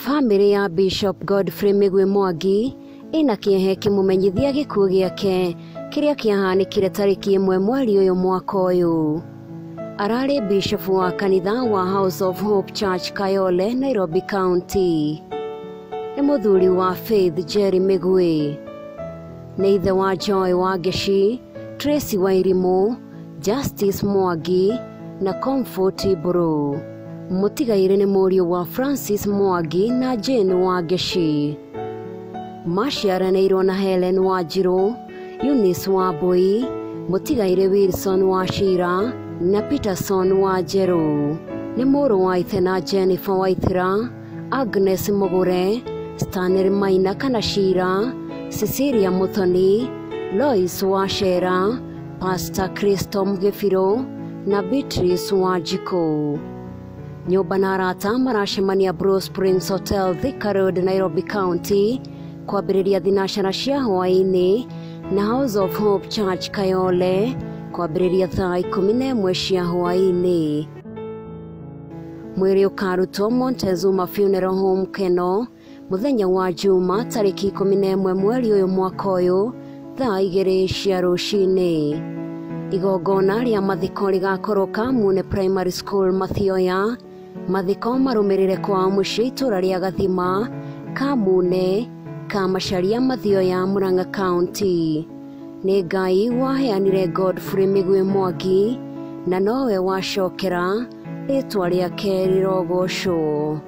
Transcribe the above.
Family ya Bishop Godfrey Migwi Mwangi ina kiehe kimumenyithia gikuo giake kiria kiahanikire tariki 1 mweri uyu mwaka uyu. Arari Bishop wa kanitha wa House of Hope Church Kayole, Nairobi County. Ni muthuri wa Faith Jerry Migwi. Ni ithe wa Joy Wangeshi, Tracy Wairimu, Justice Mwangi na Comfort Bro. Mutigaire ni murio wa Francis Mwangi na Jane Wangeshi. Maciaranĩirwo na Helen Wanjiru, Eunice Wambui, Mutigaire Wilson Wachira na Peterson Wanjeru. Ni mũrũ wa ithe na Jennifer Waithira, Agnes Mugure, Stanley Maina Kanashira, Cecilia Muthoni, Lois Wachera, Pastor Kristo Mugefiro na Beatrice Wanjiko. Nyumba na arata maracemania Blue Springs Hotel, Thika Road, Nairobi County, kwambĩrĩria thinashara cia hwaĩ-inĩ na House of Hope Church Kayole kwambĩrĩria thaa 11 cia hwaĩ-inĩ. Mwĩrĩ ũkarutwo Montezuma Funeral Home Keno mũthenya wa Juma tariki 11 mweri ũyũ mwaka ũyũ thaa 2 cia rũcinĩ. Igongona rĩa mathiko rĩgakorwo Kamune Primary School Mathioya. Mathiko marũmĩrĩre kwa mũciĩ itũra rĩa Gathima, Kamune, Kamacharia Mathioya, Murang'a County. Nĩ Ngai waheanire Godfrey Migwi Mwangi na nowe wacokera rĩtwa rĩake rĩrogocwo.